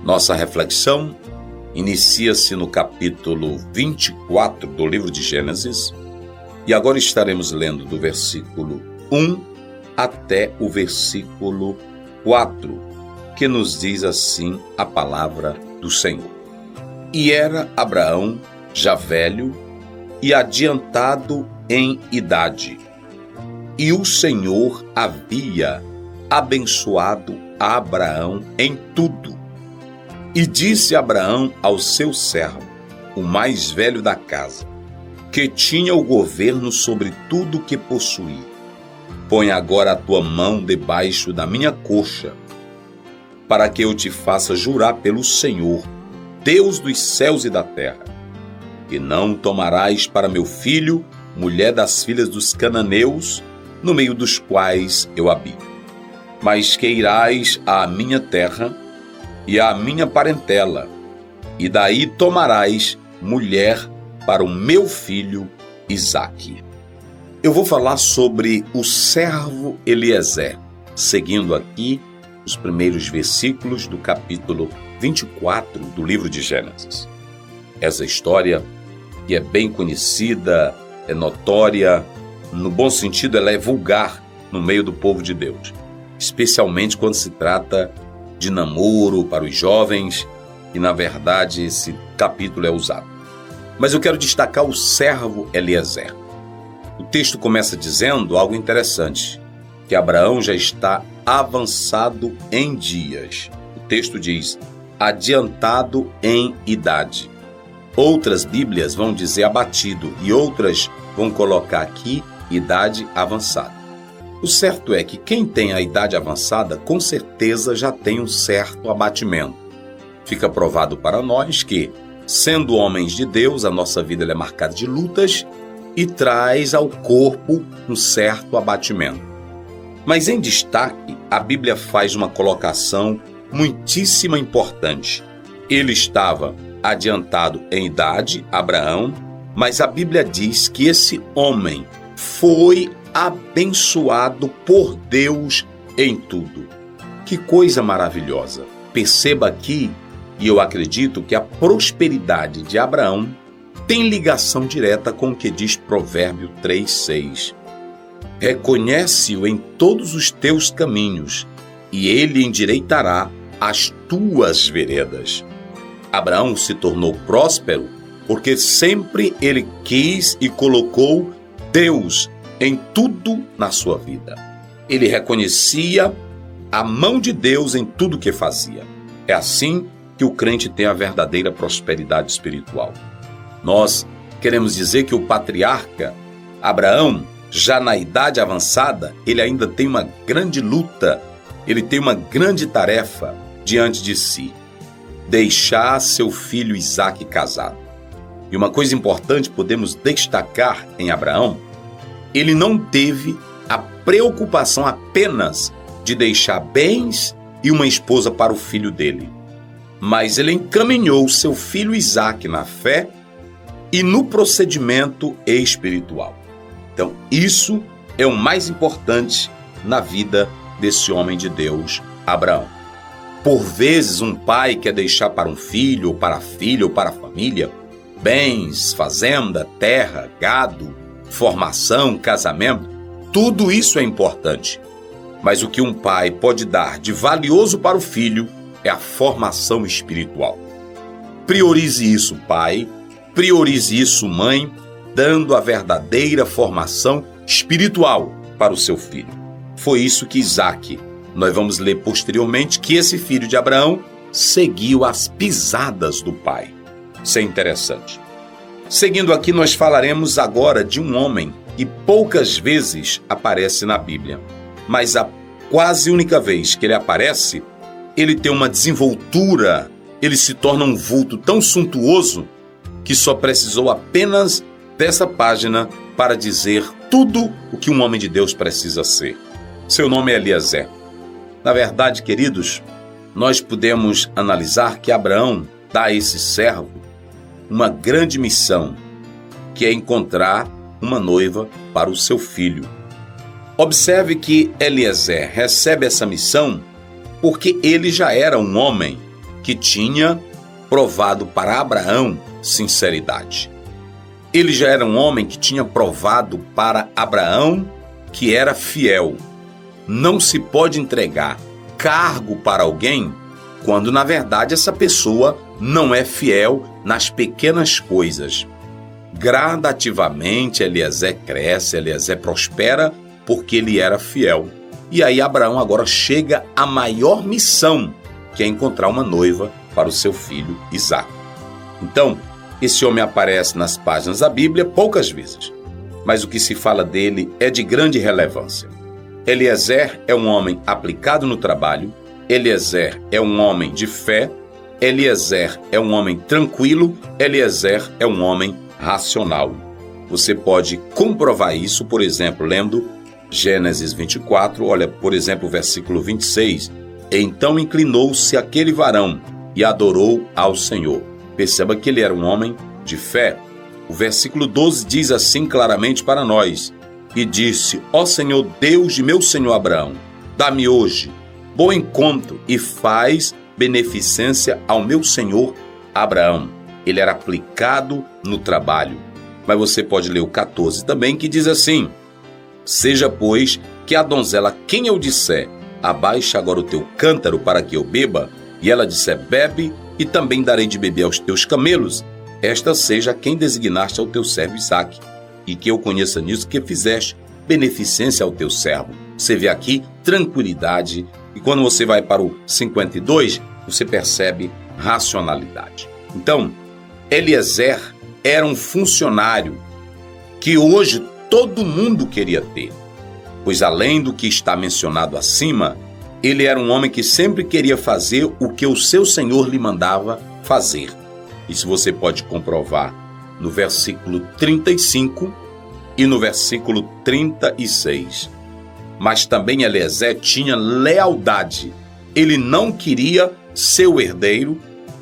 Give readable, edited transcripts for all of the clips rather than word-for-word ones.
Nossa reflexão inicia-se no capítulo 24 do livro de Gênesis e agora estaremos lendo do versículo 1 até o versículo 4, que nos diz assim a palavra do Senhor. E era Abraão já velho e adiantado em idade, e o Senhor havia abençoado a Abraão em tudo. E disse Abraão ao seu servo, o mais velho da casa, que tinha o governo sobre tudo que possuía: põe agora a tua mão debaixo da minha coxa, para que eu te faça jurar pelo Senhor, Deus dos céus e da terra, que não tomarás para meu filho mulher das filhas dos cananeus, no meio dos quais eu habito, mas que irás à minha terra e à minha parentela, e daí tomarás mulher para o meu filho Isaque. Eu vou falar sobre o servo Eliezer, seguindo aqui os primeiros versículos do capítulo 24 do livro de Gênesis. Essa história, que é bem conhecida, é notória, no bom sentido, ela é vulgar no meio do povo de Deus, especialmente quando se trata de namoro para os jovens, e na verdade esse capítulo é usado. Mas eu quero destacar o servo Eliezer. O texto começa dizendo algo interessante, que Abraão já está avançado em dias. O texto diz, adiantado em idade. Outras Bíblias vão dizer abatido, e outras vão colocar aqui idade avançada. O certo é que quem tem a idade avançada, com certeza já tem um certo abatimento. Fica provado para nós que, sendo homens de Deus, a nossa vida é marcada de lutas e traz ao corpo um certo abatimento. Mas em destaque, a Bíblia faz uma colocação muitíssimo importante. Ele estava adiantado em idade, Abraão, mas a Bíblia diz que esse homem foi abençoado por Deus em tudo. Que coisa maravilhosa! Perceba aqui, e eu acredito que a prosperidade de Abraão tem ligação direta com o que diz Provérbio 3:6. Reconhece-o em todos os teus caminhos, e ele endireitará as tuas veredas. Abraão se tornou próspero porque sempre ele quis e colocou Deus em tudo na sua vida. Ele reconhecia a mão de Deus em tudo que fazia. É assim que o crente tem a verdadeira prosperidade espiritual. Nós queremos dizer que o patriarca Abraão, já na idade avançada, ele ainda tem uma grande luta, ele tem uma grande tarefa diante de si: deixar seu filho Isaque casado. E uma coisa importante podemos destacar em Abraão: ele não teve a preocupação apenas de deixar bens e uma esposa para o filho dele, mas ele encaminhou seu filho Isaque na fé e no procedimento espiritual. Então, isso é o mais importante na vida desse homem de Deus, Abraão. Por vezes, um pai quer deixar para um filho, ou para a filha, ou para a família, bens, fazenda, terra, gado, formação, casamento. Tudo isso é importante. Mas o que um pai pode dar de valioso para o filho é a formação espiritual. Priorize isso, pai. Priorize isso, mãe, dando a verdadeira formação espiritual para o seu filho. Foi isso que Isaque, nós vamos ler posteriormente, que esse filho de Abraão seguiu as pisadas do pai. Isso é interessante. Seguindo aqui, nós falaremos agora de um homem que poucas vezes aparece na Bíblia, mas a quase única vez que ele aparece, ele tem uma desenvoltura, ele se torna um vulto tão suntuoso que só precisou apenas dessa página para dizer tudo o que um homem de Deus precisa ser. Seu nome é Eliezer. Na verdade, queridos, nós podemos analisar que Abraão dá a esse servo uma grande missão, que é encontrar uma noiva para o seu filho. Observe que Eliezer recebe essa missão porque ele já era um homem que tinha provado para Abraão sinceridade. Ele já era um homem que tinha provado para Abraão que era fiel. Não se pode entregar cargo para alguém quando, na verdade, essa pessoa não é fiel nas pequenas coisas. Gradativamente, Eliezer cresce, Eliezer prospera porque ele era fiel. E aí Abraão agora chega à maior missão, que é encontrar uma noiva para o seu filho Isaque. Então, esse homem aparece nas páginas da Bíblia poucas vezes, mas o que se fala dele é de grande relevância. Eliezer é um homem aplicado no trabalho, Eliezer é um homem de fé, Eliezer é um homem tranquilo, Eliezer é um homem racional. Você pode comprovar isso, por exemplo, lendo Gênesis 24, olha, por exemplo, o versículo 26. Então inclinou-se aquele varão e adorou ao Senhor. Perceba que ele era um homem de fé. O versículo 12 diz assim claramente para nós: e disse: ó Senhor Deus de meu senhor Abraão, dá-me hoje bom encontro e faz beneficência ao meu senhor Abraão. Ele era aplicado no trabalho. Mas você pode ler o 14 também, que diz assim: seja, pois, que a donzela quem eu disser, abaixa agora o teu cântaro para que eu beba, e ela disser, bebe, e também darei de beber aos teus camelos, esta seja quem designaste ao teu servo Isaque, e que eu conheça nisso que fizeste beneficência ao teu servo. Você vê aqui tranquilidade, e quando você vai para o 52, você percebe racionalidade. Então, Eliezer era um funcionário que hoje todo mundo queria ter, pois além do que está mencionado acima, ele era um homem que sempre queria fazer o que o seu senhor lhe mandava fazer. Isso você pode comprovar no versículo 35 e no versículo 36. Mas também Eliezer tinha lealdade. Ele não queria ser o herdeiro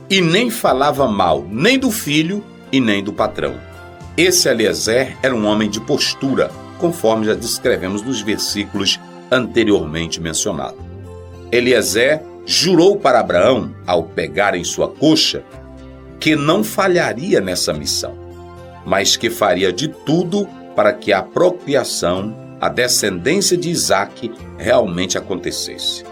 e nem falava mal nem do filho e nem do patrão. Esse Eliezer era um homem de postura, conforme já descrevemos nos versículos anteriormente mencionados. Eliezer jurou para Abraão, ao pegar em sua coxa, que não falharia nessa missão, mas que faria de tudo para que a procriação, a descendência de Isaque, realmente acontecesse.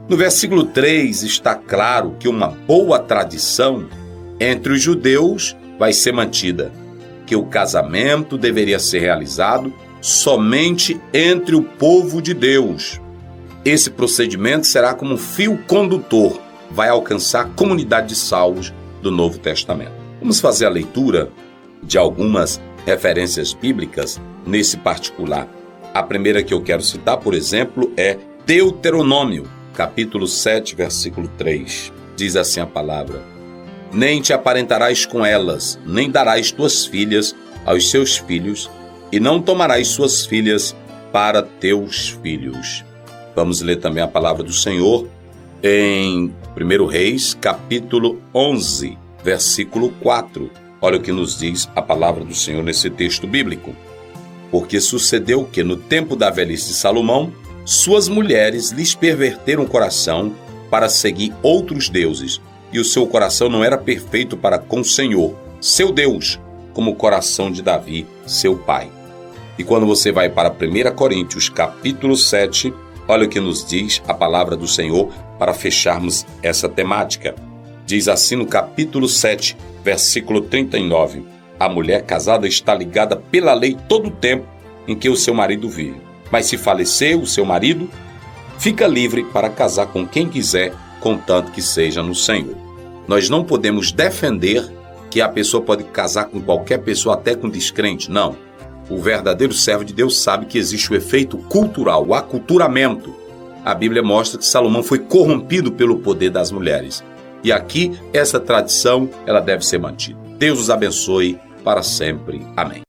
No versículo 3 está claro que uma boa tradição entre os judeus vai ser mantida, que o casamento deveria ser realizado somente entre o povo de Deus. Esse procedimento será como um fio condutor, vai alcançar a comunidade de salvos do Novo Testamento. Vamos fazer a leitura de algumas referências bíblicas nesse particular. A primeira que eu quero citar, por exemplo, é Deuteronômio, capítulo 7, versículo 3. Diz assim a palavra: nem te aparentarás com elas, nem darás tuas filhas aos seus filhos, e não tomarás suas filhas para teus filhos. Vamos ler também a palavra do Senhor em 1 Reis, capítulo 11, versículo 4. Olha o que nos diz a palavra do Senhor nesse texto bíblico. Porque sucedeu que no tempo da velhice de Salomão, suas mulheres lhes perverteram o coração para seguir outros deuses, e o seu coração não era perfeito para com o Senhor, seu Deus, como o coração de Davi, seu pai. E quando você vai para 1 Coríntios, capítulo 7, olha o que nos diz a palavra do Senhor para fecharmos essa temática. Diz assim no capítulo 7, versículo 39, a mulher casada está ligada pela lei todo o tempo em que o seu marido vive. Mas se falecer o seu marido, fica livre para casar com quem quiser, contanto que seja no Senhor. Nós não podemos defender que a pessoa pode casar com qualquer pessoa, até com descrente. Não. O verdadeiro servo de Deus sabe que existe o efeito cultural, o aculturamento. A Bíblia mostra que Salomão foi corrompido pelo poder das mulheres. E aqui, essa tradição, ela deve ser mantida. Deus os abençoe para sempre. Amém.